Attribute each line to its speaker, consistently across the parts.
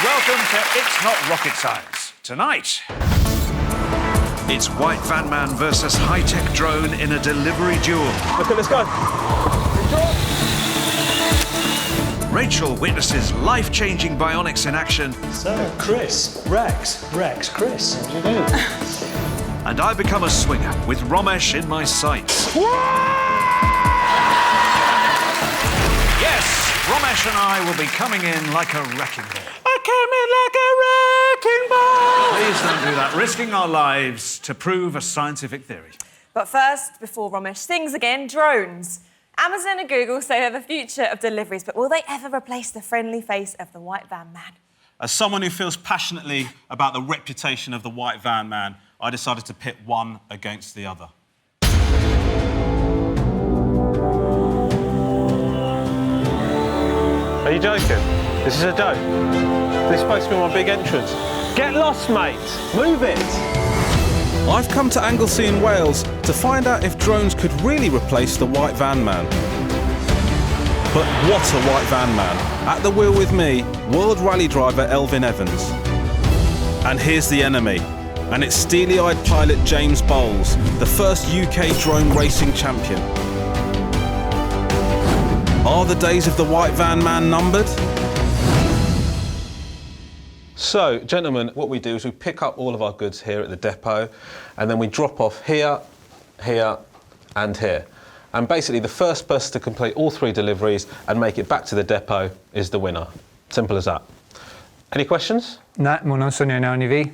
Speaker 1: welcome to It's Not Rocket Science. Tonight,
Speaker 2: it's White Van Man versus high-tech drone in a delivery duel.
Speaker 3: OK, let's go.
Speaker 2: Rachel witnesses life-changing bionics in action.
Speaker 3: So, Chris, Rex, Chris. What do you do?
Speaker 2: And I become a swinger with Romesh in my sights.
Speaker 1: yes, Romesh and I will be coming in like a wrecking ball.
Speaker 3: I came in like a wrecking ball!
Speaker 1: Please don't do that, risking our lives to prove a scientific theory.
Speaker 4: But first, before Romesh sings again, drones. Amazon and Google say they're the future of deliveries, but will they ever replace the friendly face of the White Van Man?
Speaker 5: As someone who feels passionately about the reputation of the White Van Man, I decided to pit one against the other.
Speaker 3: Are you joking? This is a joke. This is supposed to be my big entrance. Get lost, mate. Move it.
Speaker 6: I've come to Anglesey in Wales to find out if drones could really replace the White Van Man. But what a White Van Man. At the wheel with me, World Rally driver Elfyn Evans. And here's the enemy. And it's steely-eyed pilot James Bowles, the first UK drone racing champion. Are the days of the White Van Man numbered? So, gentlemen, what we do is we pick up all of our goods here at the depot and then we drop off here, here and here. And basically the first person to complete all 3 deliveries and make it back to the depot is the winner. Simple as that. Any questions?
Speaker 7: No, non sogno né vi.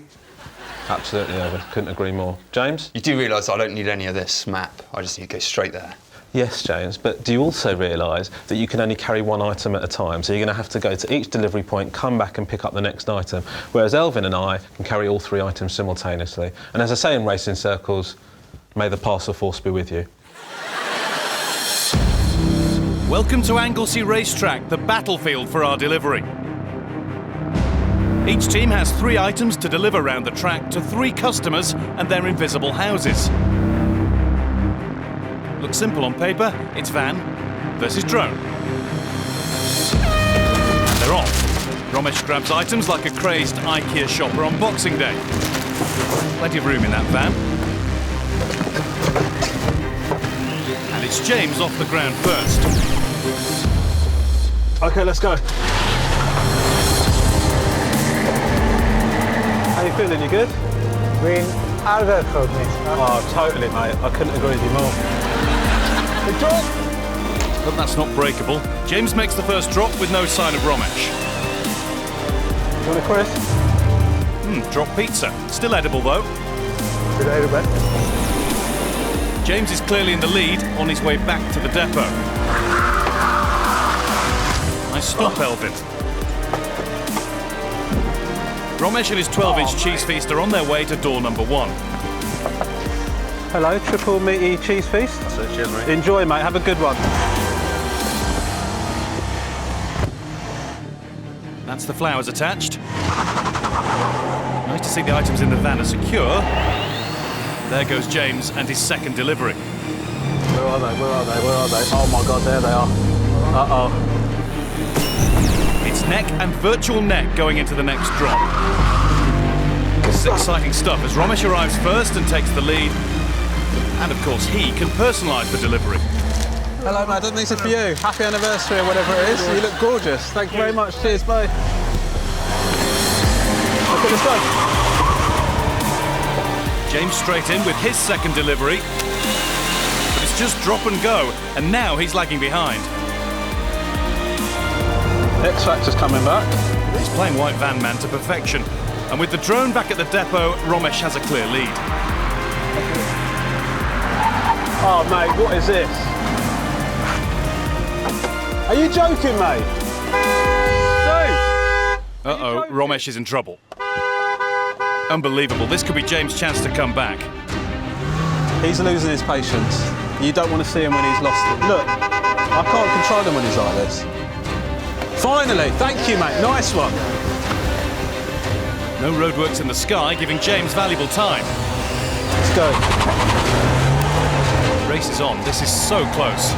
Speaker 6: Absolutely, Evan. Couldn't agree more. James?
Speaker 8: You do realise I don't need any of this map. I just need to go straight there.
Speaker 6: Yes, James, but do you also realise that you can only carry one item at a time? So you're going to have to go to each delivery point, come back and pick up the next item, whereas Elfyn and I can carry all 3 items simultaneously. And as I say in racing circles, may the parcel force be with you.
Speaker 9: Welcome to Anglesey Racetrack, the battlefield for our delivery. Each team has 3 items to deliver around the track to 3 customers and their invisible houses. Looks simple on paper, it's van versus drone. And they're off. Romesh grabs items like a crazed IKEA shopper on Boxing Day. Plenty of room in that van. And it's James off the ground first.
Speaker 3: OK, let's go. How you feeling? You good? Oh, totally, mate. I couldn't agree with you more. Good drop!
Speaker 9: But that's not breakable. James makes the first drop with no sign of Romesh.
Speaker 3: You want a Chris?
Speaker 9: Drop pizza. Still edible, though. James is clearly in the lead on his way back to the depot. Nice stop, Elfyn. Romesh and his 12-inch cheese feast are on their way to door number 1.
Speaker 3: Hello, triple meaty cheese feast.
Speaker 5: That's it, cheers, mate.
Speaker 3: Enjoy, mate. Have a good one.
Speaker 9: That's the flowers attached. Nice to see the items in the van are secure. There goes James and his second delivery.
Speaker 3: Where are they? Where are they? Where are they? Oh my God, there they are. Uh-oh.
Speaker 9: It's neck and virtual neck going into the next drop. This is exciting stuff as Romesh arrives first and takes the lead. And of course, he can personalise the delivery.
Speaker 6: Hello, madam. These are for you. Happy anniversary or whatever it is. You look gorgeous. Thank you very much. Cheers, bye.
Speaker 3: OK, let's go.
Speaker 9: James straight in with his second delivery. But it's just drop and go, and now he's lagging behind.
Speaker 3: X Factor's coming back.
Speaker 9: He's playing White Van Man to perfection. And with the drone back at the depot, Romesh has a clear lead.
Speaker 3: Oh, mate, what is this? Are you joking, mate? Dude!
Speaker 9: Uh-oh, Romesh is in trouble. Unbelievable. This could be James' chance to come back.
Speaker 6: He's losing his patience. You don't want to see him when he's lost it. Look, I can't control him when he's like this. Finally, thank you, mate. Nice one.
Speaker 9: No roadworks in the sky, giving James valuable time.
Speaker 3: Let's go.
Speaker 9: Race is on. This is so close.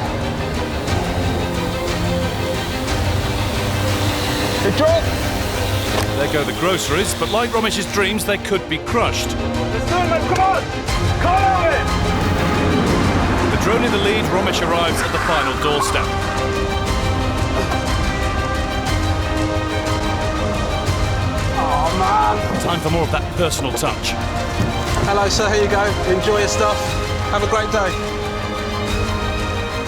Speaker 3: Good drop.
Speaker 9: There go the groceries, but like Romesh's dreams, they could be crushed.
Speaker 3: Let's do it, mate. Come on! Come on, Elvin!
Speaker 9: The drone in the lead, Romesh arrives at the final doorstep.
Speaker 3: Oh, man.
Speaker 9: Time for more of that personal touch.
Speaker 6: Hello, sir. Here you go. Enjoy your stuff. Have a great day.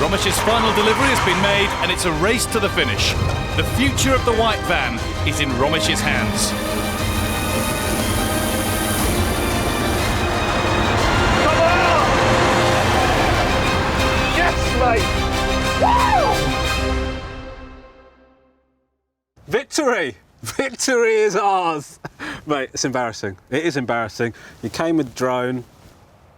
Speaker 9: Romesh's final delivery has been made, and it's a race to the finish. The future of the white van is in Romesh's hands.
Speaker 3: Come on! Yes, mate! Woo! Victory! Victory is ours! Mate, it's embarrassing. It is embarrassing. You came with drone.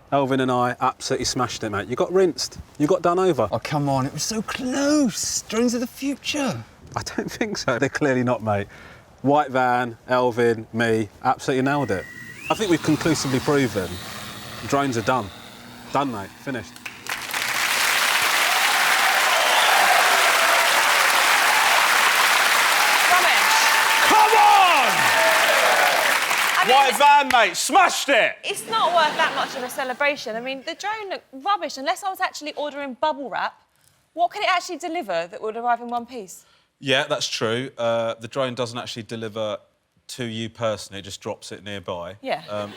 Speaker 3: Elvin and I absolutely smashed it, mate. You got rinsed. You got done over.
Speaker 8: Oh, come on, it was so close. Drones are the future.
Speaker 6: I don't think so. They're clearly not, mate. White van, Elvin, me, absolutely nailed it. I think we've conclusively proven drones are done. Done, mate. Finished.
Speaker 5: White van, mate, smashed it!
Speaker 4: It's not worth that much of a celebration. I mean, the drone looked rubbish. Unless I was actually ordering bubble wrap, what can it actually deliver that would arrive in one piece?
Speaker 6: Yeah, that's true. The drone doesn't actually deliver to you personally, it just drops it nearby.
Speaker 4: Yeah.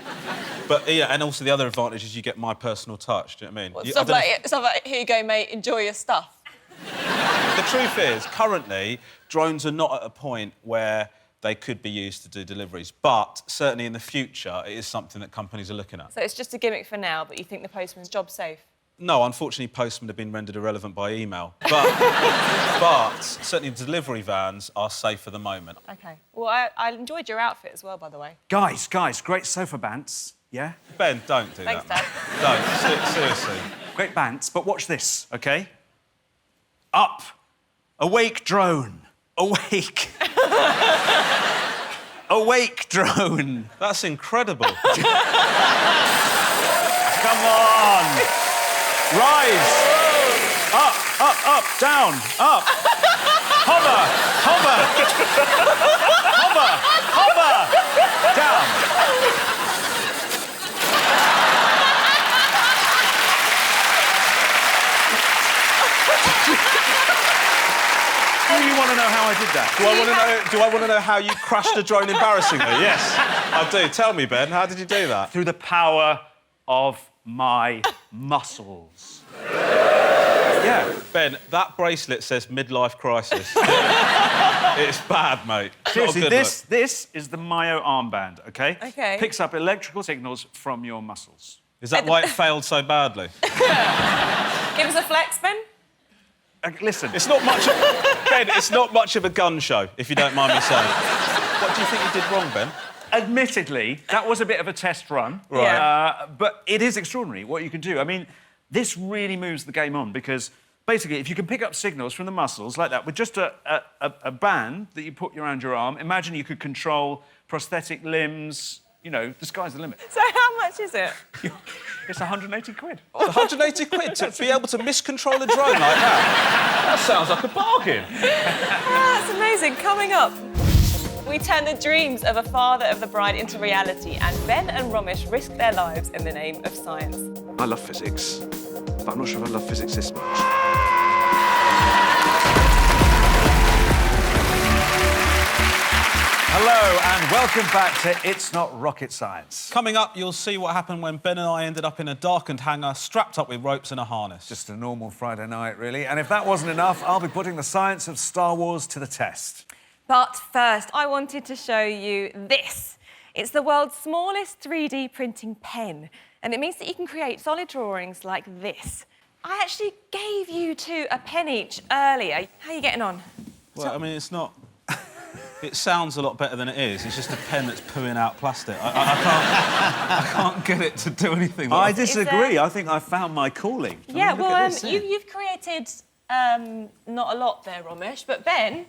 Speaker 6: But yeah, and also the other advantage is you get my personal touch, do you know what I mean?
Speaker 4: Well, stuff like, here you go, mate, enjoy your stuff.
Speaker 6: The truth is, currently, drones are not at a point where they could be used to do deliveries, but certainly in the future, it is something that companies are looking at.
Speaker 4: So it's just a gimmick for now, but you think the postman's job's safe?
Speaker 6: No, unfortunately, postmen have been rendered irrelevant by email. But certainly delivery vans are safe for the moment.
Speaker 4: OK. Well, I enjoyed your outfit as well, by the way.
Speaker 1: Guys, great sofa bants, yeah?
Speaker 6: Ben, don't do
Speaker 4: Thanks,
Speaker 6: that.
Speaker 4: Dad.
Speaker 6: Don't, seriously.
Speaker 1: Great bants, but watch this, OK? Up. Awake, drone. Awake. Awake, drone.
Speaker 6: That's incredible.
Speaker 1: Come on. Rise. Up, down, up. Hover, down. Do you want to know how I did that?
Speaker 6: Do I want to know how you crashed a drone embarrassingly? Yes, I do. Tell me, Ben, how did you do that?
Speaker 1: Through the power of my muscles.
Speaker 6: Yeah, Ben, that bracelet says midlife crisis. It's bad, mate.
Speaker 1: Seriously, this is the Mayo armband, OK?
Speaker 4: OK.
Speaker 1: Picks up electrical signals from your muscles.
Speaker 6: Is that why it failed so badly?
Speaker 4: Give us a flex, Ben.
Speaker 1: Listen.
Speaker 6: It's not much of... Ben, it's not much of a gun show, if you don't mind me saying. What do you think you did wrong, Ben?
Speaker 1: Admittedly, that was a bit of a test run.
Speaker 6: Right.
Speaker 4: Yeah.
Speaker 1: But it is extraordinary what you can do. I mean, this really moves the game on because basically, if you can pick up signals from the muscles like that with just a band that you put around your arm, imagine you could control prosthetic limbs. You know, the sky's the limit.
Speaker 4: So how much is it?
Speaker 1: It's 180 quid.
Speaker 6: 180 quid to be able to miscontrol a drone like that? That sounds like a bargain.
Speaker 4: That's amazing. Coming up, we turn the dreams of a father of the bride into reality, and Ben and Romesh risk their lives in the name of science.
Speaker 2: I love physics, but I'm not sure if I love physics this much.
Speaker 1: Hello and welcome back to It's Not Rocket Science.
Speaker 6: Coming up, you'll see what happened when Ben and I ended up in a darkened hangar, strapped up with ropes and a harness.
Speaker 1: Just a normal Friday night, really. And if that wasn't enough, I'll be putting the science of Star Wars to the test.
Speaker 4: But first, I wanted to show you this. It's the world's smallest 3D printing pen, and it means that you can create solid drawings like this. I actually gave you two a pen each earlier. How are you getting on?
Speaker 6: Well, I mean, it's not... It sounds a lot better than it is. It's just a pen that's pooing out plastic. I can't get it to do anything.
Speaker 1: I disagree. I think I found my calling.
Speaker 4: Yeah, well, you've created not a lot there, Romesh, but Ben...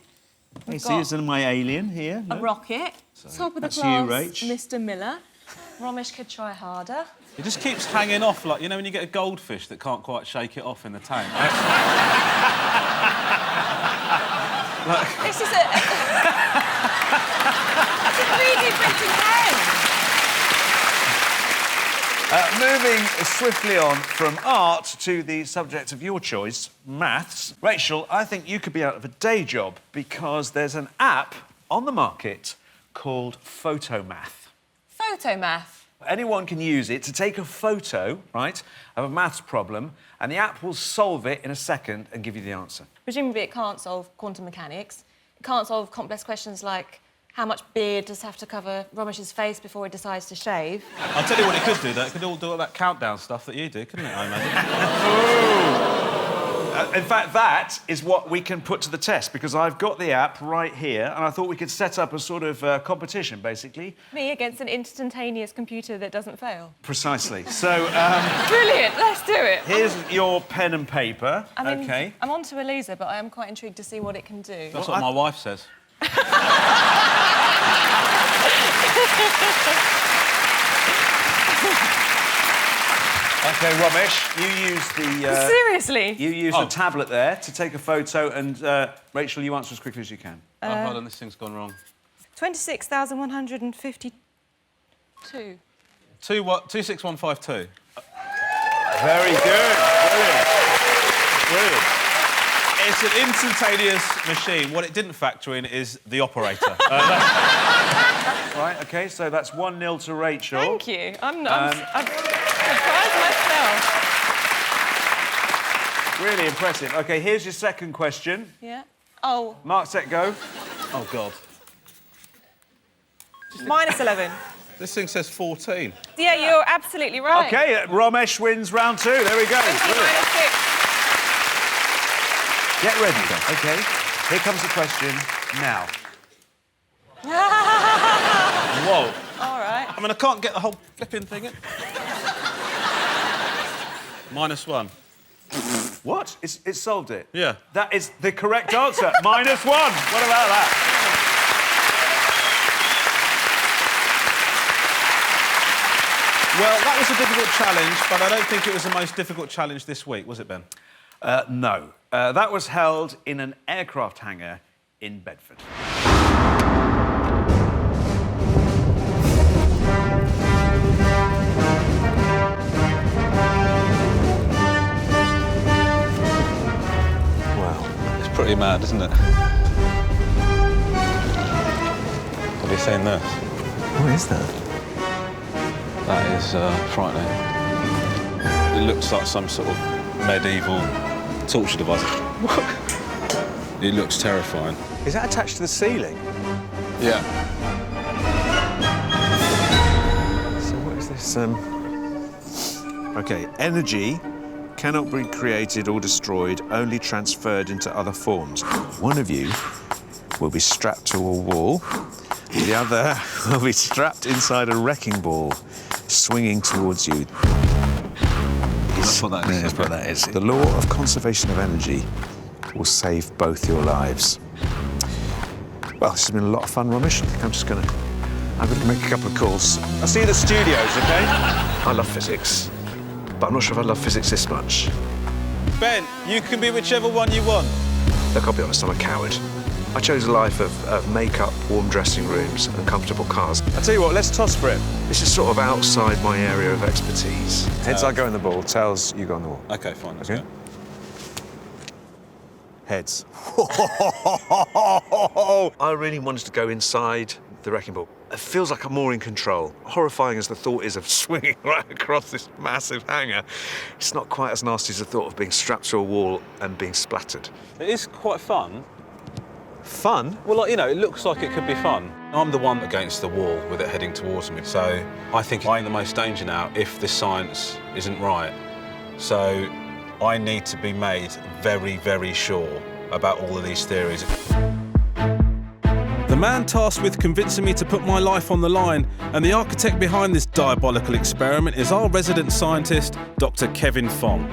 Speaker 1: You see, it's my alien here.
Speaker 4: A rocket. Top of the class, Mr. Miller. Romesh could try harder.
Speaker 6: It just keeps hanging off, like, you know when you get a goldfish that can't quite shake it off in the tank?
Speaker 4: This is a 3D printing pen.
Speaker 1: Moving swiftly on from art to the subject of your choice, maths. Rachel, I think you could be out of a day job because there's an app on the market called Photomath.
Speaker 4: Photomath.
Speaker 1: Anyone can use it to take a photo, right, of a maths problem, and the app will solve it in a second and give you the answer.
Speaker 4: Presumably it can't solve quantum mechanics. It can't solve complex questions like how much beard does have to cover Romesh's face before he decides to shave.
Speaker 5: I'll tell you what it could do, though. It could all do all that countdown stuff that you do, couldn't it, I imagine?
Speaker 1: In fact, that is what we can put to the test, because I've got the app right here, and I thought we could set up a sort of competition, basically.
Speaker 4: Me against an instantaneous computer that doesn't fail.
Speaker 1: Precisely. So,
Speaker 4: Brilliant, let's do it.
Speaker 1: here's your pen and paper.
Speaker 4: I mean,
Speaker 1: OK.
Speaker 4: I'm on to a loser, but I am quite intrigued to see what it can do.
Speaker 5: That's what my wife says.
Speaker 1: OK, Romesh, you use the...
Speaker 4: Seriously?
Speaker 1: You use the tablet there to take a photo, and Rachel, you answer as quickly as you can.
Speaker 5: Oh, hold on, this thing's gone wrong.
Speaker 4: 26,152.
Speaker 5: 26152.
Speaker 1: Very good. Brilliant. Brilliant.
Speaker 5: It's an instantaneous machine. What it didn't factor in is the operator.
Speaker 1: Right, OK, so that's 1-0 to Rachel.
Speaker 4: Thank you. I'm surprised myself.
Speaker 1: Really impressive. OK, here's your second question.
Speaker 4: Yeah. Oh.
Speaker 1: Mark, set, go.
Speaker 5: Oh, God.
Speaker 4: Minus 11.
Speaker 5: This thing says 14.
Speaker 4: Yeah, you're absolutely right.
Speaker 1: OK, Romesh wins round 2. There we go. Brilliant.
Speaker 4: Minus 6.
Speaker 1: Get ready. OK, here comes the question now.
Speaker 5: Whoa.
Speaker 4: All right.
Speaker 5: I mean, I can't get the whole flipping thing in. -1.
Speaker 1: What? It's solved it?
Speaker 5: Yeah.
Speaker 1: That is the correct answer. -1. What about that?
Speaker 5: Well, that was a difficult challenge, but I don't think it was the most difficult challenge this week, was it, Ben?
Speaker 1: No. That was held in an aircraft hangar in Bedford.
Speaker 3: Wow, it's pretty mad, isn't it? Have you seen this?
Speaker 10: What is that?
Speaker 3: That is frightening. It looks like some sort of medieval torture device. It looks terrifying.
Speaker 10: Is that attached to the ceiling?
Speaker 3: Yeah.
Speaker 10: So what is this? OK, energy cannot be created or destroyed, only transferred into other forms. One of you will be strapped to a wall. The other will be strapped inside a wrecking ball, swinging towards you.
Speaker 3: That's what that is.
Speaker 10: That's what that is. The law of conservation of energy will save both your lives. Well, this has been a lot of fun, Romesh. I'm going to make a couple of calls. I'll see you at the studios, OK? I love physics, but I'm not sure if I love physics this much.
Speaker 5: Ben, you can be whichever one you want.
Speaker 10: Look, I'll be honest, I'm a coward. I chose a life of makeup, warm dressing rooms and comfortable cars. I'll tell you what, let's toss for it. This is sort of outside my area of expertise. Heads, I go in the ball. Tails, you go on the wall.
Speaker 3: OK, fine, let's
Speaker 10: OK?
Speaker 3: go.
Speaker 10: Heads. I really wanted to go inside the wrecking ball. It feels like I'm more in control. Horrifying as the thought is of swinging right across this massive hangar, it's not quite as nasty as the thought of being strapped to a wall and being splattered.
Speaker 3: It is quite fun.
Speaker 10: Fun?
Speaker 3: Well, like, you know, it looks like it could be fun. I'm the one against the wall with it heading towards me, so I think I'm in the most danger now if this science isn't right. So I need to be made very, very sure about all of these theories.
Speaker 6: The man tasked with convincing me to put my life on the line and the architect behind this diabolical experiment is our resident scientist, Dr. Kevin Fong.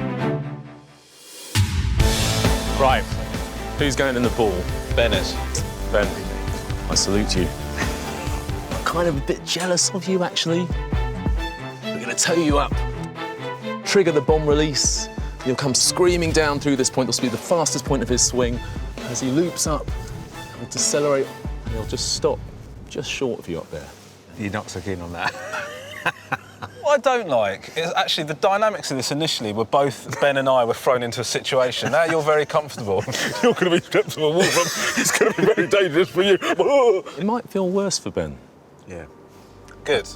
Speaker 11: Right, who's going in the ball?
Speaker 3: Ben is.
Speaker 11: Ben, I salute you. I'm kind of a bit jealous of you, actually. We're going to tow you up, trigger the bomb release. You'll come screaming down through this point. This will be the fastest point of his swing. As he loops up, He'll decelerate and he'll just stop just short of you up there.
Speaker 10: You're not so keen on that.
Speaker 3: What I don't like is actually the dynamics of this initially were both Ben and I were thrown into a situation. Now you're very comfortable. You're going to be stripped of a wall. It's going to be very dangerous for you.
Speaker 11: It might feel worse for Ben.
Speaker 10: Yeah.
Speaker 3: Good.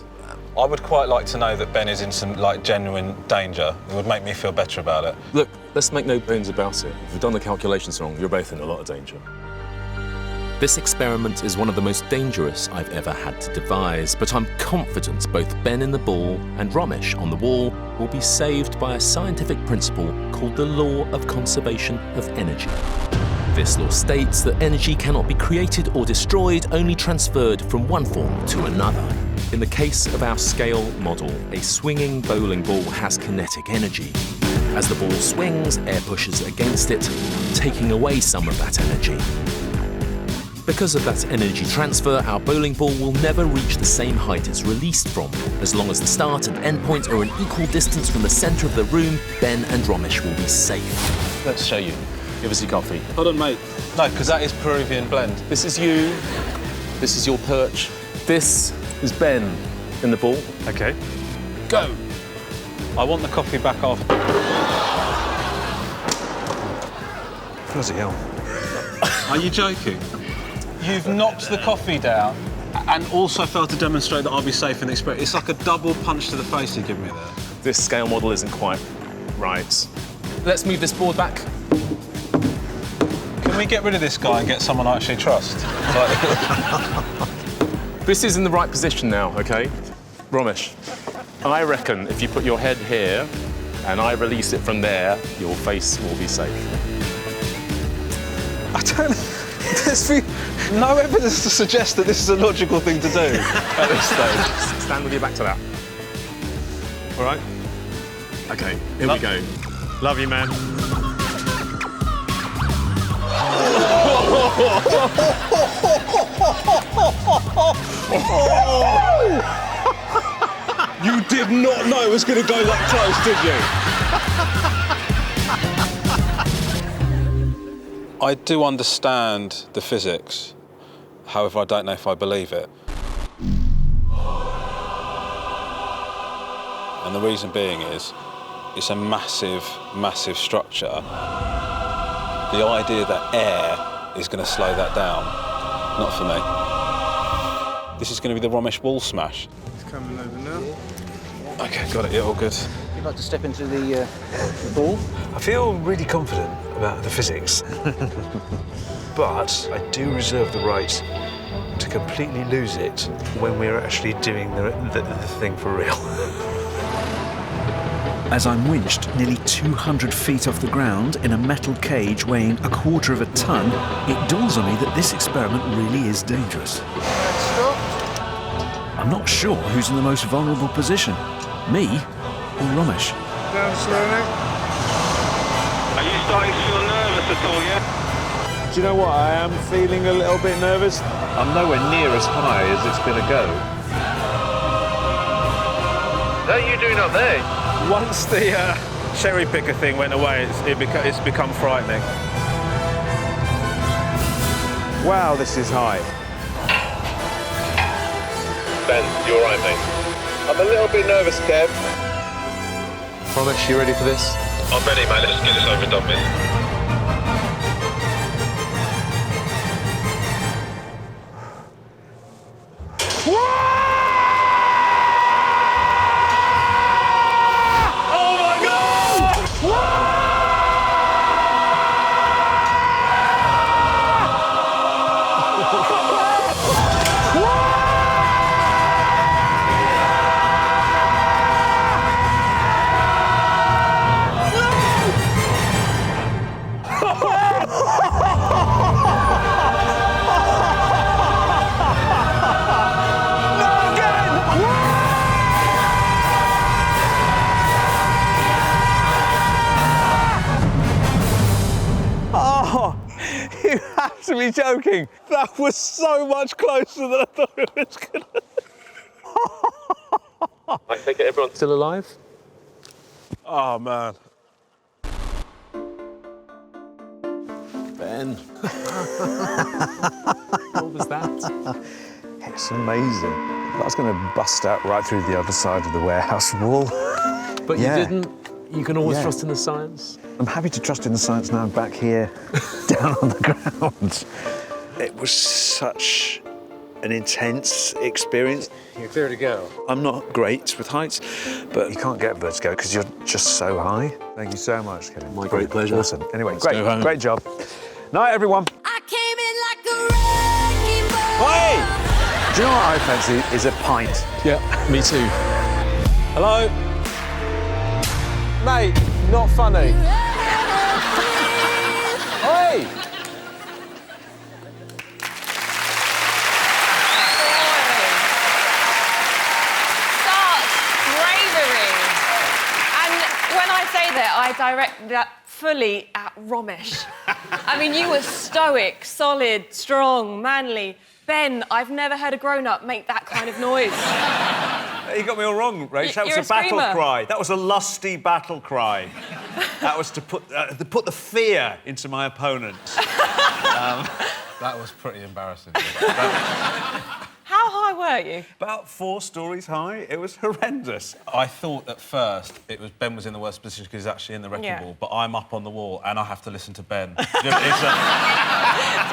Speaker 3: I would quite like to know that Ben is in some, like, genuine danger. It would make me feel better about it.
Speaker 11: Look, let's make no bones about it. If you've done the calculations wrong, you're both in a lot of danger.
Speaker 12: This experiment is one of the most dangerous I've ever had to devise, but I'm confident both Ben in the ball and Romesh on the wall will be saved by a scientific principle called the law of conservation of energy. This law states that energy cannot be created or destroyed, only transferred from one form to another. In the case of our scale model, a swinging bowling ball has kinetic energy. As the ball swings, air pushes against it, taking away some of that energy. Because of that energy transfer, our bowling ball will never reach the same height it's released from. As long as the start and end point are an equal distance from the centre of the room, Ben and Romesh will be safe.
Speaker 11: Let's show you. Give us your coffee.
Speaker 3: Hold on, mate. No, because that is Peruvian blend.
Speaker 11: This is you. This is your perch. This is Ben in the ball.
Speaker 3: OK.
Speaker 11: Go.
Speaker 3: I want the coffee back after.
Speaker 10: Bloody hell.
Speaker 3: Are you joking? You've knocked the coffee down and also failed to demonstrate that I'll be safe in the experiment. It's like a double punch to the face you give me there.
Speaker 11: This scale model isn't quite right. Let's move this board back.
Speaker 3: Can we get rid of this guy and get someone I actually trust?
Speaker 11: This is in the right position now, OK? Romesh, I reckon if you put your head here and I release it from there, your face will be safe.
Speaker 3: I don't... There's no evidence to suggest that this is a logical thing to do at this stage.
Speaker 11: Stand with your back to that. All right? OK, here we go.
Speaker 9: Love you, man.
Speaker 3: You did not know it was going to go that close, did you? I do understand the physics. However, I don't know if I believe it. And the reason being is, it's a massive, massive structure. The idea that air is going to slow that down, not for me. This is going to be the Romesh wall smash.
Speaker 6: It's coming over now.
Speaker 3: OK, got it, yeah, all good.
Speaker 13: You'd like to step into the ball?
Speaker 10: I feel really confident about the physics, but I do reserve the right to completely lose it when we're actually doing the thing for real.
Speaker 1: As I'm winched nearly 200 feet off the ground in a metal cage weighing 1/4 of a ton, it dawns on me that this experiment really is dangerous. I'm not sure who's in the most vulnerable position, me or Romesh.
Speaker 6: Down slowly.
Speaker 5: Are you starting to feel nervous at all yet?
Speaker 6: Do you know what? I am feeling a little bit nervous.
Speaker 10: I'm nowhere near as high as it's going to go.
Speaker 5: What are you doing up there?
Speaker 3: Once the cherry picker thing went away, it's become frightening.
Speaker 6: Wow, this is high.
Speaker 3: Ben, you all right, mate? I'm a little bit nervous, Kev.
Speaker 11: Romesh, you ready for this?
Speaker 3: I'm ready, mate. Let's get this over and done with.
Speaker 6: You have to be joking. That was so much closer than I thought it was going to.
Speaker 11: I take it everyone's still alive?
Speaker 3: Oh, man.
Speaker 11: Ben.
Speaker 10: It's amazing. That's going to bust out right through the other side of the warehouse wall.
Speaker 11: But
Speaker 10: Yeah.
Speaker 11: you didn't. You can always
Speaker 10: Yeah.
Speaker 11: trust in the science.
Speaker 10: I'm happy to trust in the science now. I'm back here, down on the ground. It was such an intense experience.
Speaker 11: You're clear to go.
Speaker 10: I'm not great with heights, but you can't get vertigo because you're just so high. Thank you so much, Kevin.
Speaker 11: My great pleasure.
Speaker 10: Awesome. Anyway,
Speaker 11: Let's go home.
Speaker 10: great job. Night, everyone.
Speaker 14: I came in like a wrecking ball.
Speaker 10: Hey! Do you know what I fancy is a pint?
Speaker 11: Yeah, me too.
Speaker 6: Hello? Mate, not funny. Hey!
Speaker 4: Such bravery. And when I say that, I direct that fully at Romesh. I mean, you were stoic, solid, strong, manly. Ben, I've never heard a grown-up make that kind of noise.
Speaker 1: You got me all wrong, Rach. That was
Speaker 4: You're
Speaker 1: a
Speaker 4: a
Speaker 1: battle
Speaker 4: screamer.
Speaker 1: cry. That was a lusty battle cry. That was to put the fear into my opponent.
Speaker 3: That was pretty embarrassing.
Speaker 4: How high were you?
Speaker 1: About 4 stories high. It was horrendous.
Speaker 3: I thought at first Ben was in the worst position because he's actually in the wrecking
Speaker 4: Yeah.
Speaker 3: ball, but I'm up on the wall and I have to listen to Ben.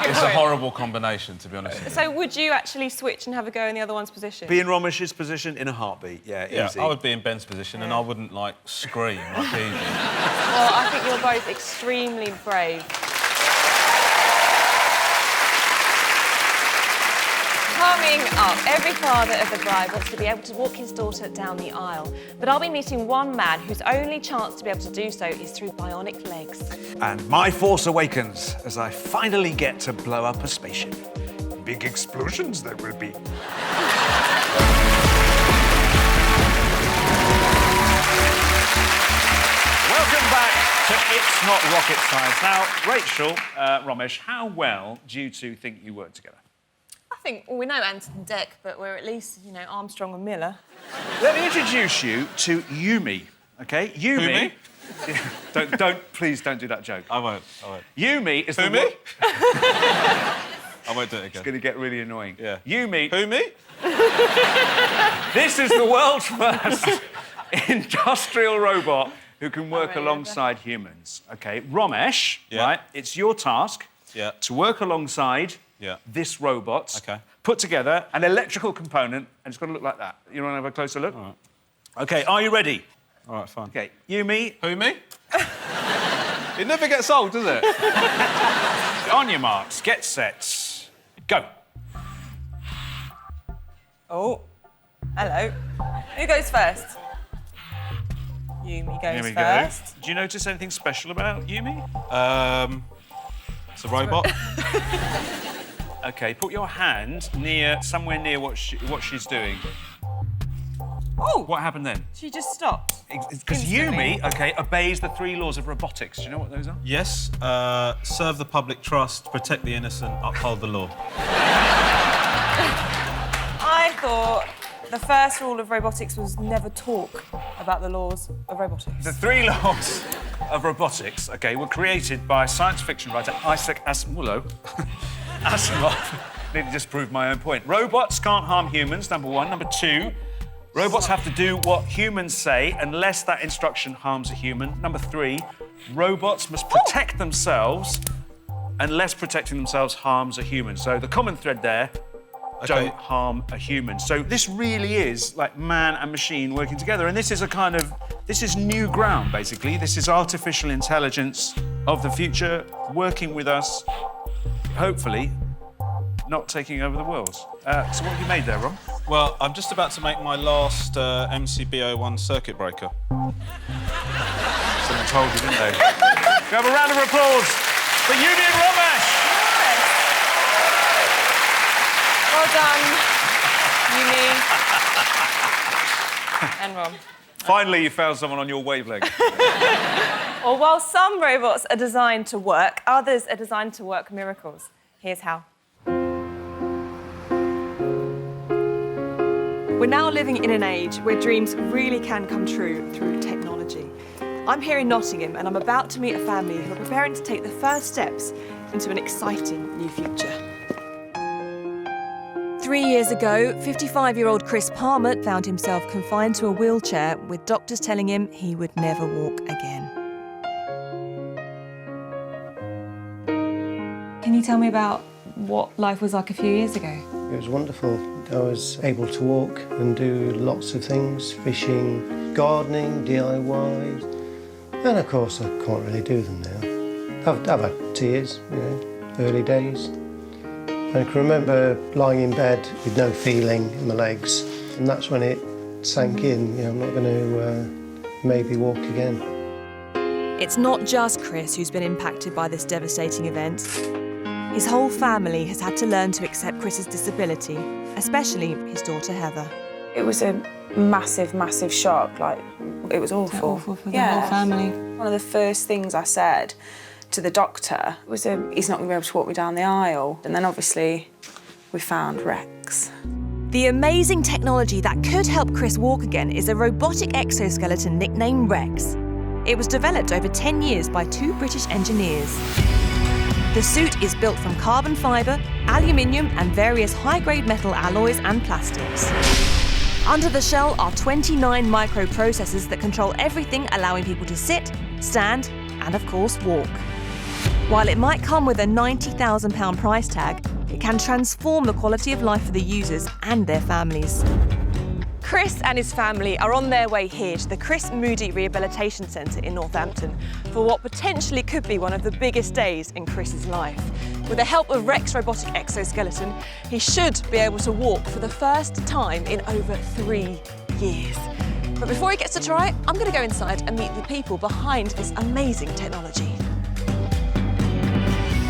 Speaker 3: It's a horrible combination, to be honest with you.
Speaker 4: So would you actually switch and have a go in the other one's position?
Speaker 1: Be in Romesh's position in a heartbeat. Yeah,
Speaker 3: Yeah,
Speaker 1: easy.
Speaker 3: I would be in Ben's position and I wouldn't, like, scream like he did.
Speaker 4: Well, I think you're both extremely brave. Coming up, every father of the bride wants to be able to walk his daughter down the aisle. But I'll be meeting one man whose only chance to be able to do so is through bionic legs.
Speaker 1: And my force awakens as I finally get to blow up a spaceship. Big explosions there will be. Welcome back to It's Not Rocket Science. Now, Rachel, Romesh, how well do you two think you work together?
Speaker 4: I think, well, we know Ant and Dec, but we're at least, Armstrong and Miller.
Speaker 1: Let me introduce you to Yumi, OK? Yumi... Please don't do that joke.
Speaker 3: I won't.
Speaker 1: Yumi is
Speaker 3: Who,
Speaker 1: the...
Speaker 3: me? I won't do it again.
Speaker 1: It's going to get really annoying.
Speaker 3: Yeah.
Speaker 1: Yumi...
Speaker 3: Who, me?
Speaker 1: This is the world's first industrial robot who can work
Speaker 4: really
Speaker 1: alongside humans. OK, Romesh,
Speaker 3: Yeah.
Speaker 1: right, it's your task
Speaker 3: Yeah.
Speaker 1: to work alongside
Speaker 3: Yeah.
Speaker 1: this robot,
Speaker 3: OK.
Speaker 1: put together an electrical component, and it's got to look like that. You want to have a closer look?
Speaker 3: All right.
Speaker 1: OK, are you ready?
Speaker 3: All right, fine.
Speaker 1: OK, Yumi,
Speaker 3: Who, me? It never gets old, does it?
Speaker 1: on your marks, get set, go.
Speaker 4: Oh, hello. Who goes first? Yumi goes
Speaker 1: Here we
Speaker 4: first.
Speaker 1: go. Do you notice anything special about Yumi?
Speaker 3: It's a robot.
Speaker 1: OK, put your hand somewhere near what she's doing.
Speaker 4: Oh!
Speaker 1: What happened then?
Speaker 4: She just stopped.
Speaker 1: Because
Speaker 4: Instantly.
Speaker 1: Yumi, OK, obeys the 3 laws of robotics. Do you know what those are?
Speaker 5: Yes, serve the public trust, protect the innocent, uphold the law.
Speaker 4: I thought the first rule of robotics was never talk about the laws of robotics.
Speaker 1: The 3 laws of robotics, OK, were created by science fiction writer Isaac Asimov. Asimov. Need to disprove my own point. Robots can't harm humans, number 1. Number 2, robots have to do what humans say unless that instruction harms a human. Number 3, robots must protect themselves unless protecting themselves harms a human. So the common thread there, don't harm a human. So this really is like man and machine working together. And this is this is new ground, basically. This is artificial intelligence of the future working with us, hopefully not taking over the world. So what have you made there, Ron?
Speaker 5: Well, I'm just about to make my last MCB01 circuit breaker.
Speaker 1: Someone told you, didn't they? We have a round of applause for Yumi and Romesh.
Speaker 4: Well done, Yumi and Ron.
Speaker 1: Finally, you found someone on your wavelength.
Speaker 4: Well, while some robots are designed to work, others are designed to work miracles. Here's how. We're now living in an age where dreams really can come true through technology. I'm here in Nottingham and I'm about to meet a family who are preparing to take the first steps into an exciting new future. 3 years ago, 55-year-old Chris Palmer found himself confined to a wheelchair with doctors telling him he would never walk again. Can you tell me about what life was like a few years ago?
Speaker 15: It was wonderful. I was able to walk and do lots of things, fishing, gardening, DIY, and of course I can't really do them now. I've had tears, you know, early days. And I can remember lying in bed with no feeling in my legs, and that's when it sank in, you know, I'm not going to maybe walk again.
Speaker 4: It's not just Chris who's been impacted by this devastating event. His whole family has had to learn to accept Chris's disability, especially his daughter Heather.
Speaker 16: It was a massive, massive shock. Like, it was awful.
Speaker 4: Awful for the whole family.
Speaker 16: One of the first things I said to the doctor was, he's not going to be able to walk me down the aisle. And then obviously we found Rex.
Speaker 4: The amazing technology that could help Chris walk again is a robotic exoskeleton nicknamed Rex. It was developed over 10 years by 2 British engineers. The suit is built from carbon fibre, aluminium and various high-grade metal alloys and plastics. Under the shell are 29 microprocessors that control everything, allowing people to sit, stand and, of course, walk. While it might come with a £90,000 price tag, it can transform the quality of life for the users and their families. Chris and his family are on their way here to the Chris Moody Rehabilitation Centre in Northampton for what potentially could be one of the biggest days in Chris's life. With the help of Rex robotic exoskeleton, he should be able to walk for the first time in over 3 years. But before he gets to try, I'm going to go inside and meet the people behind this amazing technology.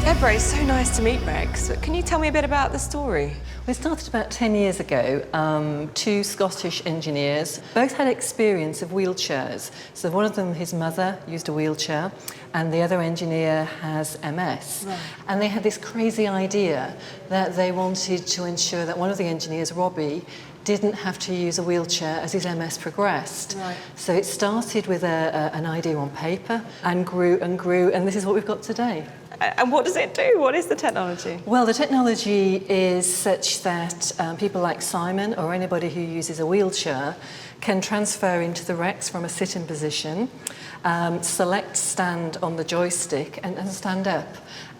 Speaker 4: Deborah, it's so nice to meet Rex. Can you tell me a bit about the story?
Speaker 17: We started about 10 years ago. 2 Scottish engineers, both had experience of wheelchairs. So one of them, his mother, used a wheelchair, and the other engineer has MS. Right. And they had this crazy idea that they wanted to ensure that one of the engineers, Robbie, didn't have to use a wheelchair as his MS progressed. Right. So it started with an idea on paper and grew, and this is what we've got today.
Speaker 4: And what does it do? What is the technology?
Speaker 17: Well, the technology is such that people like Simon or anybody who uses a wheelchair can transfer into the Rex from a sitting position, select stand on the joystick and stand up.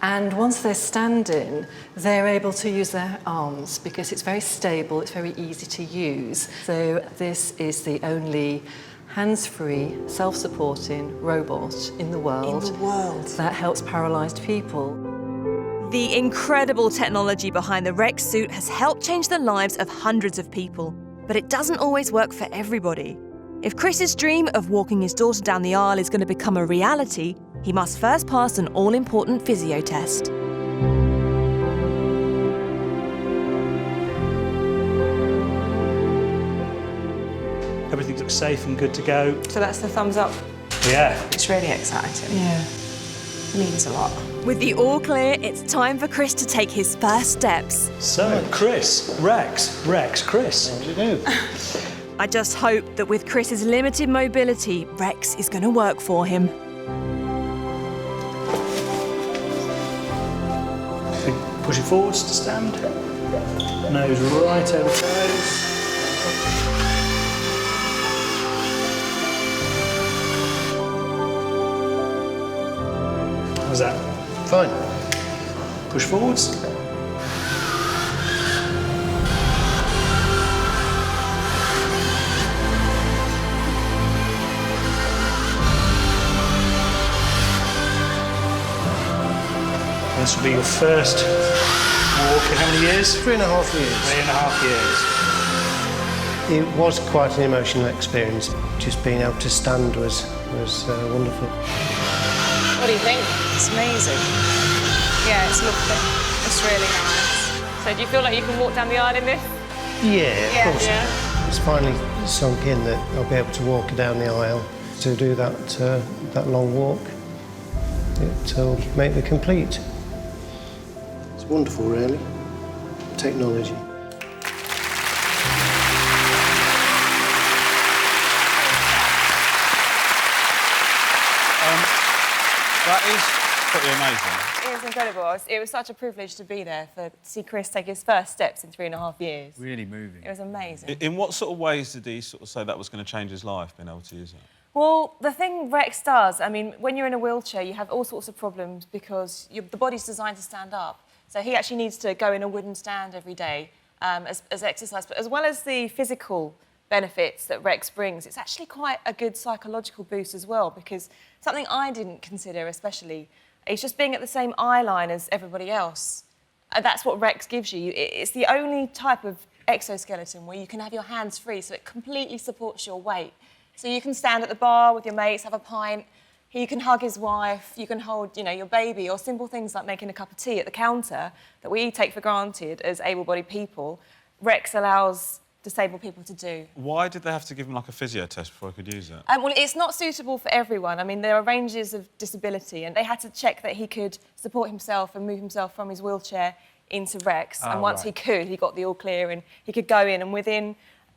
Speaker 17: And once they're standing, they're able to use their arms because it's very stable, it's very easy to use. So this is the only hands-free, self-supporting robot in the world that helps paralysed people.
Speaker 4: The incredible technology behind the Rex suit has helped change the lives of hundreds of people, but it doesn't always work for everybody. If Chris's dream of walking his daughter down the aisle is going to become a reality, he must first pass an all-important physio test.
Speaker 18: Everything looks safe and good to go.
Speaker 4: So that's the thumbs up?
Speaker 18: Yeah.
Speaker 16: It's really exciting.
Speaker 4: Yeah.
Speaker 16: It means a lot.
Speaker 4: With the all clear, it's time for Chris to take his first steps.
Speaker 18: So, Chris, Rex, Chris.
Speaker 15: What do you do?
Speaker 4: I just hope that with Chris's limited mobility, Rex is going to work for him.
Speaker 18: Push it forwards to stand. Nose right over toes. How's that?
Speaker 15: Fine.
Speaker 18: Push forwards. This will be your first walk in how many years?
Speaker 15: 3.5 years.
Speaker 18: 3.5 years.
Speaker 15: It was quite an emotional experience. Just being able to stand was wonderful.
Speaker 16: What do you think? It's amazing. Yeah, it's lovely. It's really nice.
Speaker 4: So do you feel like you can walk down the aisle in this?
Speaker 15: Yeah, of course.
Speaker 4: Yeah.
Speaker 15: It's finally sunk in that I'll be able to walk down the aisle to do that long walk. It'll make me complete. It's wonderful, really. Technology.
Speaker 3: That is pretty amazing.
Speaker 4: It was incredible. It was such a privilege to be there, to see Chris take his first steps in 3.5 years.
Speaker 1: Really moving.
Speaker 4: It was amazing.
Speaker 3: In what sort of ways did he sort of say that was going to change his life, being able to use it?
Speaker 4: Well, the thing Rex does, I mean, when you're in a wheelchair, you have all sorts of problems because the body's designed to stand up. So he actually needs to go in a wooden stand every day as exercise, but as well as the physical benefits that Rex brings, it's actually quite a good psychological boost as well, because something I didn't consider especially is just being at the same eye line as everybody else. And that's what Rex gives you. It's the only type of exoskeleton where you can have your hands free, so it completely supports your weight. So you can stand at the bar with your mates, have a pint, you can hug his wife, you can hold, you know, your baby, or simple things like making a cup of tea at the counter that we take for granted as able-bodied people. Rex allows disabled people to do.
Speaker 3: Why did they have to give him like a physio test before he could use it?
Speaker 4: Well, it's not suitable for everyone. I mean, there are ranges of disability, and they had to check that he could support himself and move himself from his wheelchair into Rex. And once he could, he got the all clear, and he could go in, and within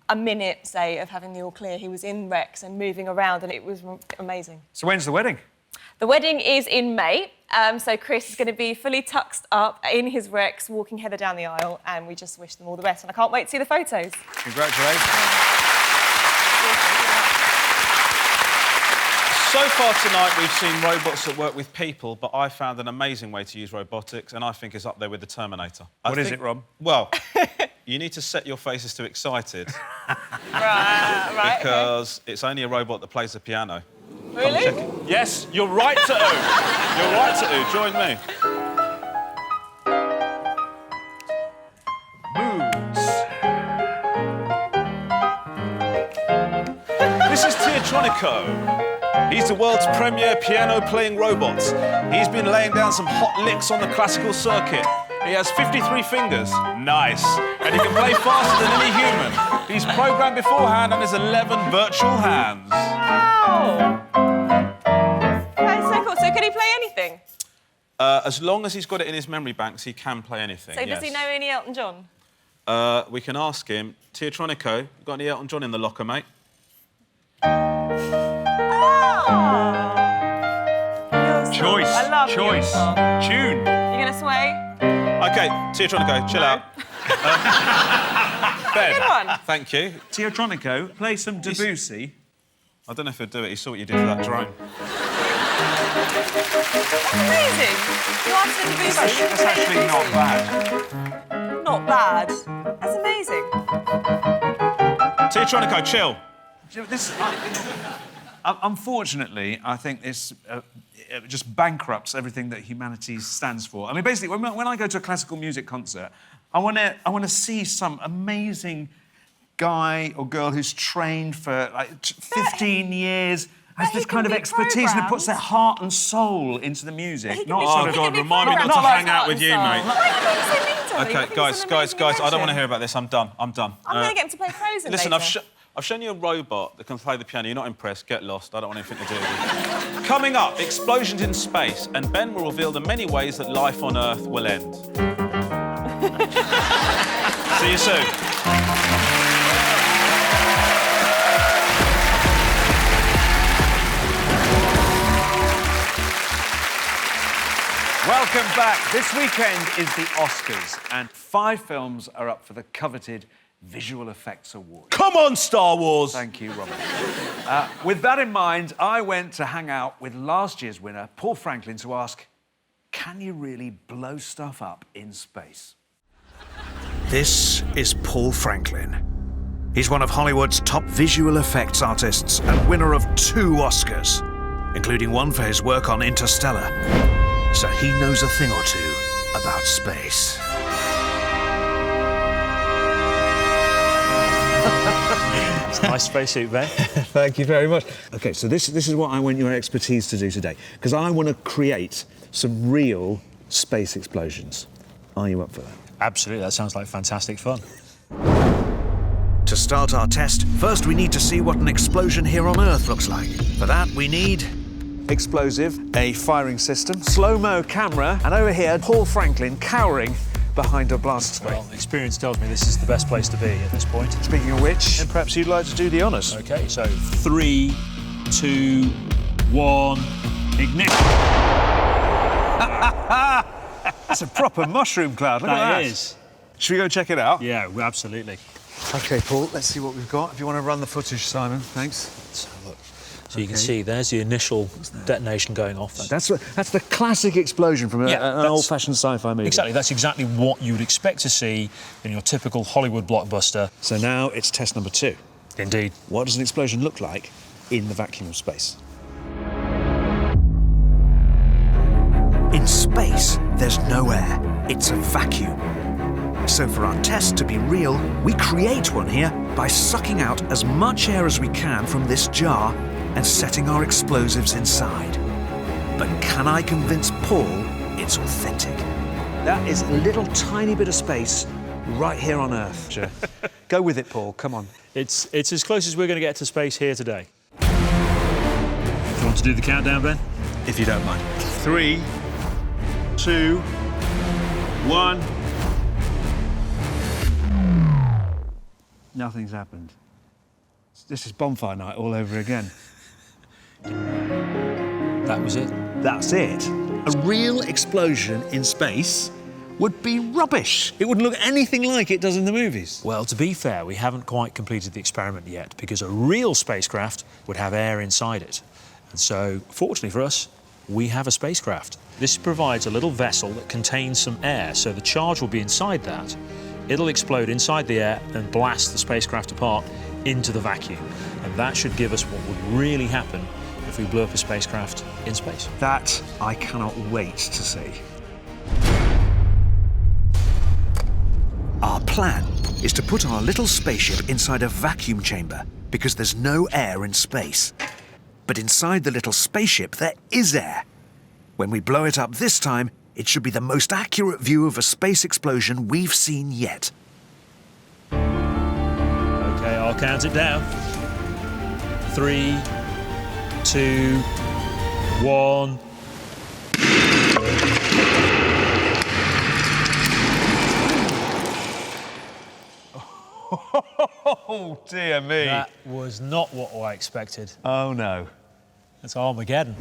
Speaker 4: a minute, say, of having the all clear, he was in Rex and moving around, and it was amazing.
Speaker 1: So when's the wedding?
Speaker 4: The wedding is in May, so Chris is going to be fully tucked up in his Rex, walking Heather down the aisle, and we just wish them all the best. And I can't wait to see the photos.
Speaker 1: Congratulations.
Speaker 3: So far tonight, we've seen robots that work with people, but I found an amazing way to use robotics, and I think it's up there with the Terminator.
Speaker 1: What is it, Rob?
Speaker 3: Well, you need to set your faces to excited.
Speaker 4: Right,
Speaker 3: because it's only a robot that plays the piano.
Speaker 4: Really?
Speaker 3: Yes, you're right to ooh. You're right to ooh. Join me. This is Teatronico. He's the world's premier piano-playing robot. He's been laying down some hot licks on the classical circuit. He has 53 fingers. Nice. And he can play faster than any human. He's programmed beforehand and has 11 virtual hands.
Speaker 4: Wow! That's so cool. So can he play anything?
Speaker 3: As long as he's got it in his memory banks, he can play anything,
Speaker 4: So does he know any Elton John?
Speaker 3: We can ask him. Teatronico, you got any Elton John in the locker, mate?
Speaker 1: Choice.
Speaker 4: I love
Speaker 1: Choice.
Speaker 4: you.
Speaker 1: Tune.
Speaker 4: You gonna sway?
Speaker 3: OK, Teatronico, chill out. Ben,
Speaker 4: Good one.
Speaker 3: thank you.
Speaker 1: Teatronico, play some Debussy.
Speaker 3: I don't know if he'll do it. He saw what you did to that drone.
Speaker 4: That's amazing. You asked him to do that.
Speaker 1: That's actually not bad.
Speaker 4: Not bad. That's amazing.
Speaker 3: Teatronico, chill.
Speaker 1: This, unfortunately, I think this just bankrupts everything that humanity stands for. I mean, basically, when I go to a classical music concert, I want to see some amazing guy or girl who's trained for like 15 years, has this kind of expertise, and puts their heart and soul into the music.
Speaker 3: Not oh, God, remind me not to hang out with you, mate.
Speaker 4: OK,
Speaker 3: guys, I don't want to hear about this. I'm done.
Speaker 4: I'm going to get him to play Frozen
Speaker 3: Listen,
Speaker 4: later.
Speaker 3: I've shown you a robot that can play the piano. You're not impressed. Get lost. I don't want anything to do with you. Coming up, explosions in space, and Ben will reveal the many ways that life on Earth will end. See you soon.
Speaker 1: Welcome back. This weekend is the Oscars, and 5 films are up for the coveted Visual Effects Award.
Speaker 3: Come on, Star Wars!
Speaker 1: Thank you, Robert. With that in mind, I went to hang out with last year's winner, Paul Franklin, to ask, can you really blow stuff up in space?
Speaker 10: This is Paul Franklin. He's one of Hollywood's top visual effects artists and winner of 2 Oscars, including one for his work on Interstellar. So he knows a thing or two about space.
Speaker 18: It's a nice spacesuit, Ben.
Speaker 10: Thank you very much. OK, so this is what I want your expertise to do today, because I want to create some real space explosions. Are you up for that?
Speaker 18: Absolutely, that sounds like fantastic fun.
Speaker 10: To start our test, first we need to see what an explosion here on Earth looks like. For that, we need explosive, a firing system, slow-mo camera, and over here, Paul Franklin cowering behind a blast screen.
Speaker 18: Well, experience tells me this is the best place to be at this point.
Speaker 10: Speaking of which, and perhaps you'd like to do the honours.
Speaker 18: OK, so 3, 2, 1, ignition.
Speaker 10: That's a proper mushroom cloud. Look at that.
Speaker 18: That is.
Speaker 10: Should we go check it out?
Speaker 18: Yeah, absolutely.
Speaker 10: OK, Paul, let's see what we've got. If you want to run the footage, Simon, thanks.
Speaker 18: Let's have a look. So you can see there's the initial detonation going off.
Speaker 10: That's the classic explosion from an old-fashioned sci-fi movie.
Speaker 18: Exactly, that's exactly what you would expect to see in your typical Hollywood blockbuster.
Speaker 10: So now it's test number 2.
Speaker 18: Indeed.
Speaker 10: What does an explosion look like in the vacuum of space? In space, there's no air. It's a vacuum. So for our test to be real, we create one here by sucking out as much air as we can from this jar and setting our explosives inside. But can I convince Paul it's authentic? That is a little tiny bit of space right here on Earth. Go with it, Paul, come on.
Speaker 18: It's as close as we're going to get to space here today. Do you want to do the countdown, Ben?
Speaker 10: If you don't mind. 3, 2, 1. Nothing's happened. This is bonfire night all over again.
Speaker 18: That was it.
Speaker 10: That's it. A real explosion in space would be rubbish. It wouldn't look anything like it does in the movies.
Speaker 18: Well, to be fair, we haven't quite completed the experiment yet, because a real spacecraft would have air inside it. And so, fortunately for us, we have a spacecraft. This provides a little vessel that contains some air, so the charge will be inside that. It'll explode inside the air and blast the spacecraft apart into the vacuum. And that should give us what would really happen if we blew up a spacecraft in space.
Speaker 10: That I cannot wait to see. Our plan is to put our little spaceship inside a vacuum chamber because there's no air in space. But inside the little spaceship, there is air. When we blow it up this time, it should be the most accurate view of a space explosion we've seen yet.
Speaker 18: OK, I'll count it down. 3, 2, 1.
Speaker 10: Oh, dear me.
Speaker 18: That was not what I expected.
Speaker 10: Oh, no.
Speaker 18: It's Armageddon.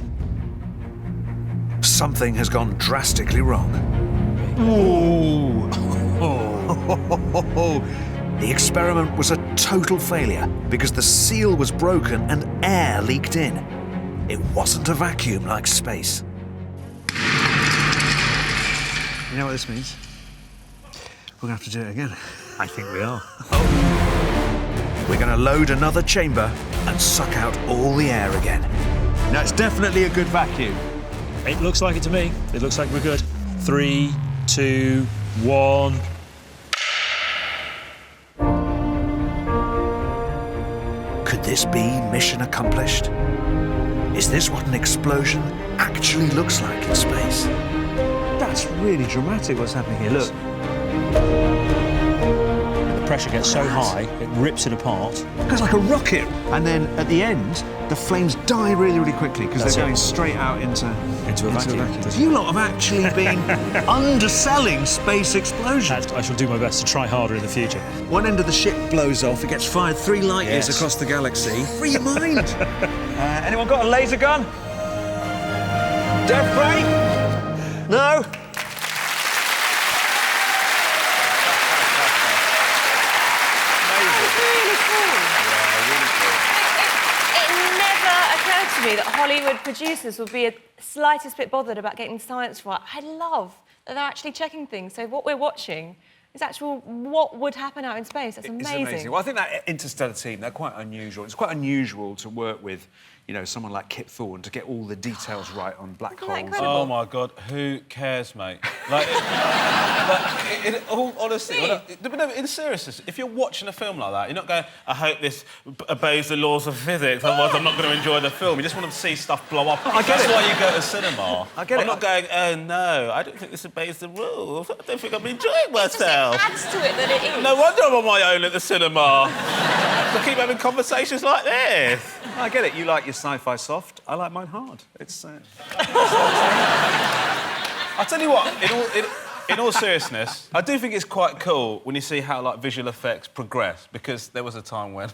Speaker 10: Something has gone drastically wrong. Ooh. The experiment was a total failure because the seal was broken and air leaked in. It wasn't a vacuum like space. You know what this means? We're going to have to do it again.
Speaker 18: I think we are.
Speaker 10: We're going to load another chamber and suck out all the air again. Now, it's definitely a good vacuum.
Speaker 18: It looks like it to me. It looks like we're good. 3, 2, 1.
Speaker 10: Could this be mission accomplished? Is this what an explosion actually looks like in space? That's really dramatic what's happening here. Look.
Speaker 18: The pressure gets so high, it rips it apart.
Speaker 10: It goes like a rocket. And then at the end, the flames die really, really quickly because they're going straight out into
Speaker 18: a vacuum.
Speaker 10: You lot have actually been underselling space explosions.
Speaker 18: I shall do my best to try harder in the future.
Speaker 10: One end of the ship blows off, it gets fired 3 light years across the galaxy. Free your mind. Anyone got a laser gun? Death ray? No?
Speaker 4: To me that Hollywood producers would be a slightest bit bothered about getting science right. I love that they're actually checking things. So what we're watching is actual what would happen out in space. That's amazing.
Speaker 1: It's amazing. Well, I think that Interstellar team, they're quite unusual. It's quite unusual to work with, you know, someone like Kip Thorne to get all the details right on black holes.
Speaker 3: Oh, my God. Who cares, mate? Like, in all honesty, in seriousness, if you're watching a film like that, you're not going, I hope this obeys the laws of physics, otherwise I'm not going to enjoy the film. You just want to see stuff blow up.
Speaker 1: I get
Speaker 3: That's
Speaker 1: it.
Speaker 3: why you go to cinema.
Speaker 1: I get
Speaker 3: I'm
Speaker 1: it.
Speaker 3: not going, oh, no, I don't think this obeys the rules. I don't think I'm enjoying myself.
Speaker 4: It adds to it that it is.
Speaker 3: No wonder I'm on my own at the cinema. To keep having conversations like this.
Speaker 1: I get it. You like your sci-fi soft. I like mine hard. It's...
Speaker 3: I'll tell you what, in all seriousness, I do think it's quite cool when you see how, like, visual effects progress, because there was a time when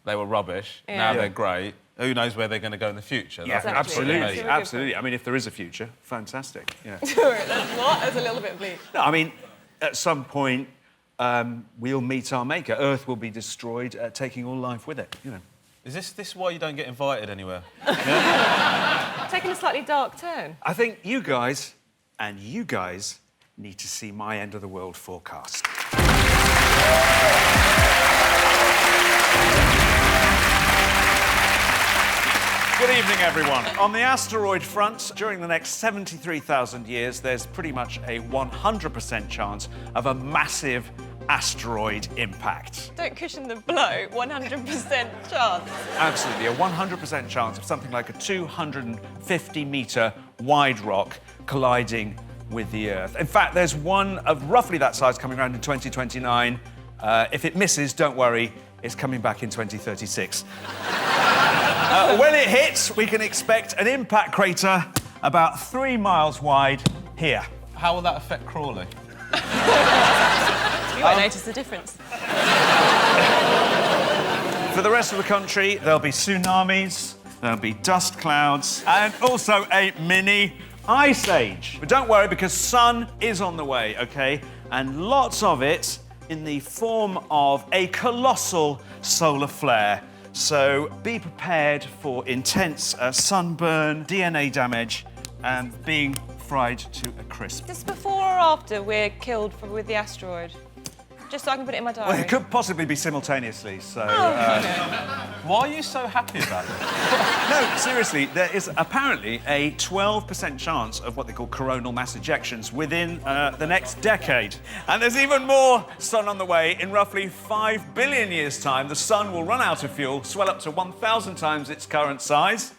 Speaker 3: they were rubbish, now they're great, who knows where they're going to go in the future.
Speaker 1: Yeah,
Speaker 3: That's
Speaker 1: absolutely,
Speaker 3: what it means.
Speaker 1: absolutely. I mean, if there is a future, fantastic. Yeah.
Speaker 4: That's what? That's a little bit bleak.
Speaker 1: No, I mean, at some point, we'll meet our maker. Earth will be destroyed, taking all life with it, you know.
Speaker 3: Is this why you don't get invited anywhere?
Speaker 4: Taking a slightly dark turn.
Speaker 1: I think you guys need to see my end of the world forecast. Good evening, everyone. On the asteroid front, during the next 73,000 years, there's pretty much a 100% chance of a massive asteroid impact.
Speaker 4: Don't cushion the blow. 100% chance.
Speaker 1: Absolutely, a 100% chance of something like a 250-metre wide rock colliding with the Earth. In fact, there's one of roughly that size coming around in 2029. If it misses, don't worry, it's coming back in 2036. When it hits, we can expect an impact crater about 3 miles wide here.
Speaker 3: How will that affect Crawley?
Speaker 4: You won't notice the difference.
Speaker 1: For the rest of the country, there'll be tsunamis, there'll be dust clouds, and also a mini ice age. But don't worry, because sun is on the way, OK? And lots of it in the form of a colossal solar flare. So be prepared for intense sunburn, DNA damage, and being fried to a crisp.
Speaker 4: Just before or after we're killed with the asteroid? Just so I can put it in my diary.
Speaker 1: Well, it could possibly be simultaneously, so...
Speaker 3: Why are you so happy about this?
Speaker 1: No, seriously, there is apparently a 12% chance of what they call coronal mass ejections within the next decade. And there's even more sun on the way. In roughly 5 billion years' time, the sun will run out of fuel, swell up to 1,000 times its current size,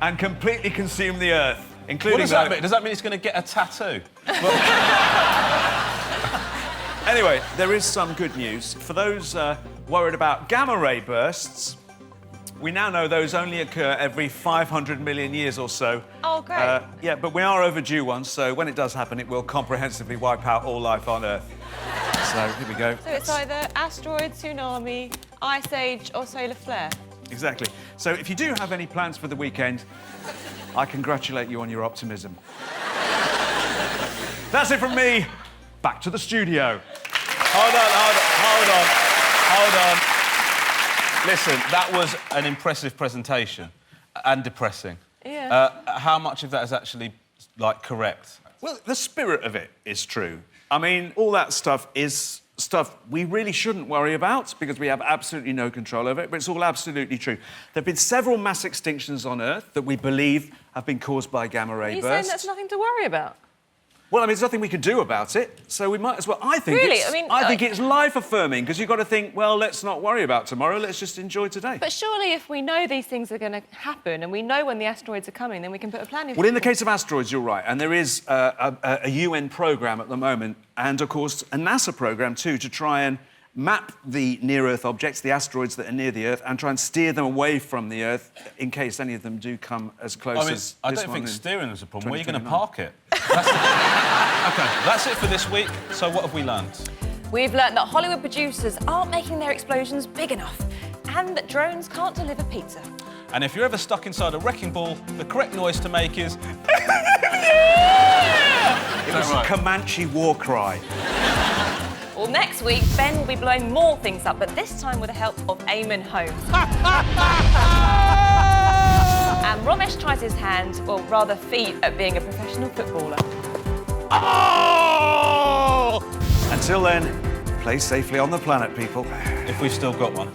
Speaker 1: and completely consume the Earth, including...
Speaker 3: What does that mean? Does that mean it's going to get a tattoo?
Speaker 1: Anyway, there is some good news. For those worried about gamma ray bursts, we now know those only occur every 500 million years or so.
Speaker 4: Oh, great.
Speaker 1: Yeah, but we are overdue one, so when it does happen, it will comprehensively wipe out all life on Earth. So, here we go.
Speaker 4: So it's either asteroid, tsunami, ice age, or solar flare?
Speaker 1: Exactly. So if you do have any plans for the weekend, I congratulate you on your optimism. That's it from me. Back to the studio.
Speaker 3: Hold on. Listen, that was an impressive presentation and depressing.
Speaker 4: Yeah.
Speaker 3: How much of that is actually, like, correct?
Speaker 1: Well, the spirit of it is true. I mean, all that stuff is stuff we really shouldn't worry about because we have absolutely no control over it, but it's all absolutely true. There have been several mass extinctions on Earth that we believe have been caused by gamma ray bursts.
Speaker 4: Are you saying that's nothing to worry about?
Speaker 1: Well, I mean, there's nothing we can do about it, so we might as well... I think
Speaker 4: really?
Speaker 1: I think it's life-affirming, because you've got to think, well, let's not worry about tomorrow, let's just enjoy today.
Speaker 4: But surely if we know these things are going to happen and we know when the asteroids are coming, then we can put a plan in.
Speaker 1: Well, in the case of asteroids, you're right, and there is a UN programme at the moment, and, of course, a NASA programme, too, to try and map the near-Earth objects, the asteroids that are near the Earth, and try and steer them away from the Earth in case any of them do come as close as this one.
Speaker 3: I don't think steering is a problem. Where are you going to
Speaker 1: 2029.
Speaker 3: park it? OK, that's it for this week. So what have we learned?
Speaker 4: We've learnt that Hollywood producers aren't making their explosions big enough and that drones can't deliver pizza.
Speaker 3: And if you're ever stuck inside a wrecking ball, the correct noise to make is...
Speaker 1: It was a Comanche war cry.
Speaker 4: Well, next week, Ben will be blowing more things up, but this time with the help of Eamon Holmes. And Romesh tries his hand, or rather feet, at being a professional footballer.
Speaker 1: Oh! Until then, play safely on the planet, people.
Speaker 3: If we've still got one.